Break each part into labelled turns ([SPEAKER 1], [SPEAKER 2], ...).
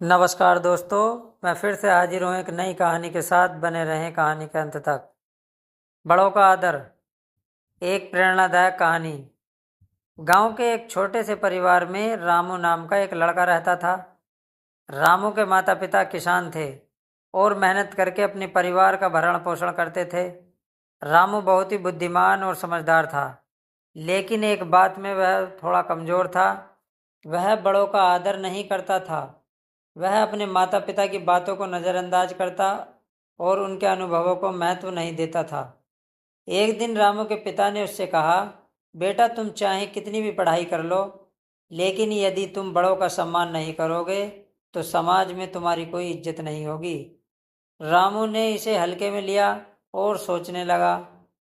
[SPEAKER 1] नमस्कार दोस्तों, मैं फिर से हाजिर हूँ एक नई कहानी के साथ। बने रहें कहानी के अंत तक। बड़ों का आदर। एक प्रेरणादायक कहानी। गांव के एक छोटे से परिवार में रामू नाम का एक लड़का रहता था। रामू के माता पिता किसान थे और मेहनत करके अपने परिवार का भरण पोषण करते थे। रामू बहुत ही बुद्धिमान और समझदार था, लेकिन एक बात में वह थोड़ा कमजोर था। वह बड़ों का आदर नहीं करता था। वह अपने माता पिता की बातों को नज़रअंदाज करता और उनके अनुभवों को महत्व नहीं देता था। एक दिन रामू के पिता ने उससे कहा, बेटा, तुम चाहे कितनी भी पढ़ाई कर लो, लेकिन यदि तुम बड़ों का सम्मान नहीं करोगे तो समाज में तुम्हारी कोई इज्जत नहीं होगी। रामू ने इसे हल्के में लिया और सोचने लगा,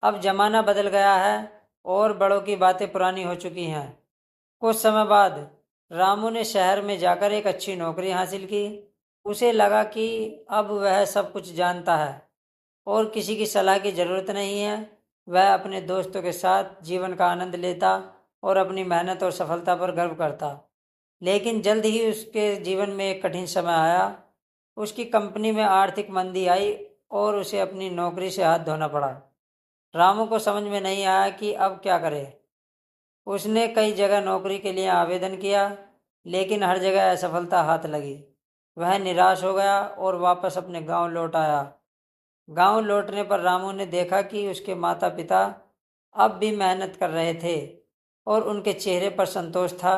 [SPEAKER 1] अब जमाना बदल गया है और बड़ों की बातें पुरानी हो चुकी हैं। कुछ समय बाद रामू ने शहर में जाकर एक अच्छी नौकरी हासिल की। उसे लगा कि अब वह सब कुछ जानता है और किसी की सलाह की ज़रूरत नहीं है। वह अपने दोस्तों के साथ जीवन का आनंद लेता और अपनी मेहनत और सफलता पर गर्व करता। लेकिन जल्द ही उसके जीवन में एक कठिन समय आया। उसकी कंपनी में आर्थिक मंदी आई और उसे अपनी नौकरी से हाथ धोना पड़ा। रामू को समझ में नहीं आया कि अब क्या करे। उसने कई जगह नौकरी के लिए आवेदन किया, लेकिन हर जगह असफलता हाथ लगी। वह निराश हो गया और वापस अपने गांव लौट आया। गांव लौटने पर रामू ने देखा कि उसके माता पिता अब भी मेहनत कर रहे थे और उनके चेहरे पर संतोष था।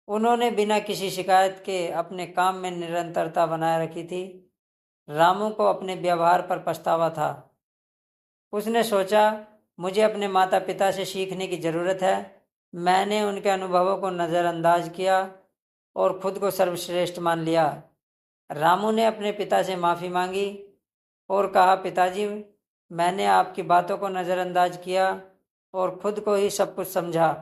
[SPEAKER 1] उन्होंने बिना किसी शिकायत के अपने काम में निरंतरता बनाए रखी थी। रामू को अपने व्यवहार पर पछतावा था। उसने सोचा, मुझे अपने माता पिता से सीखने की ज़रूरत है। मैंने उनके अनुभवों को नज़रअंदाज किया और खुद को सर्वश्रेष्ठ मान लिया। रामू ने अपने पिता से माफ़ी मांगी और कहा, पिताजी, मैंने आपकी बातों को नज़रअंदाज किया और खुद को ही सब कुछ समझा,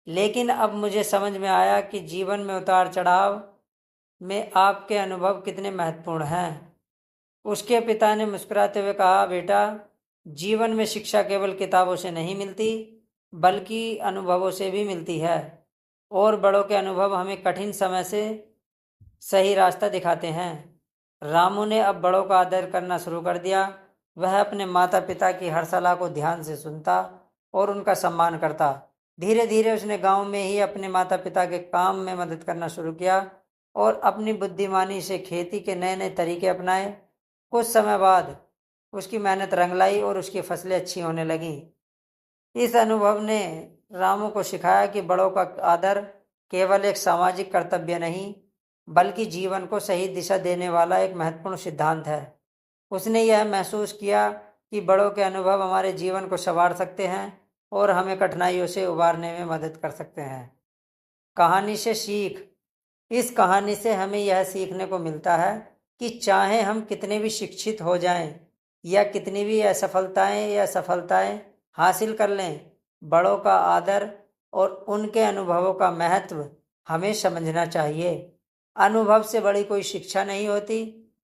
[SPEAKER 1] लेकिन अब मुझे समझ में आया कि जीवन में उतार चढ़ाव में आपके अनुभव कितने महत्वपूर्ण हैं। उसके पिता ने मुस्कुराते हुए कहा, बेटा, जीवन में शिक्षा केवल किताबों से नहीं मिलती, बल्कि अनुभवों से भी मिलती है और बड़ों के अनुभव हमें कठिन समय से सही रास्ता दिखाते हैं। रामू ने अब बड़ों का आदर करना शुरू कर दिया। वह अपने माता पिता की हर सलाह को ध्यान से सुनता और उनका सम्मान करता। धीरे धीरे उसने गांव में ही अपने माता पिता के काम में मदद करना शुरू किया और अपनी बुद्धिमानी से खेती के नए नए तरीके अपनाए। कुछ समय बाद उसकी मेहनत रंग लाई और उसकी फसलें अच्छी होने लगीं। इस अनुभव ने रामू को सिखाया कि बड़ों का आदर केवल एक सामाजिक कर्तव्य नहीं, बल्कि जीवन को सही दिशा देने वाला एक महत्वपूर्ण सिद्धांत है। उसने यह महसूस किया कि बड़ों के अनुभव हमारे जीवन को संवार सकते हैं और हमें कठिनाइयों से उबारने में मदद कर सकते हैं। कहानी से सीख। इस कहानी से हमें यह सीखने को मिलता है कि चाहे हम कितने भी शिक्षित हो जाएं या कितनी भी असफलताएं या सफलताएं हासिल कर लें, बड़ों का आदर और उनके अनुभवों का महत्व हमें समझना चाहिए। अनुभव से बड़ी कोई शिक्षा नहीं होती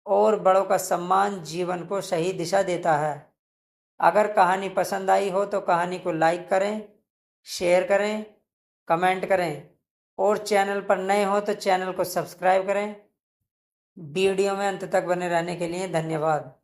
[SPEAKER 1] और बड़ों का सम्मान जीवन को सही दिशा देता है। अगर कहानी पसंद आई हो तो कहानी को लाइक करें, शेयर करें, कमेंट करें और चैनल पर नए हो तो चैनल को सब्सक्राइब करें। वीडियो में अंत तक बने रहने के लिए धन्यवाद।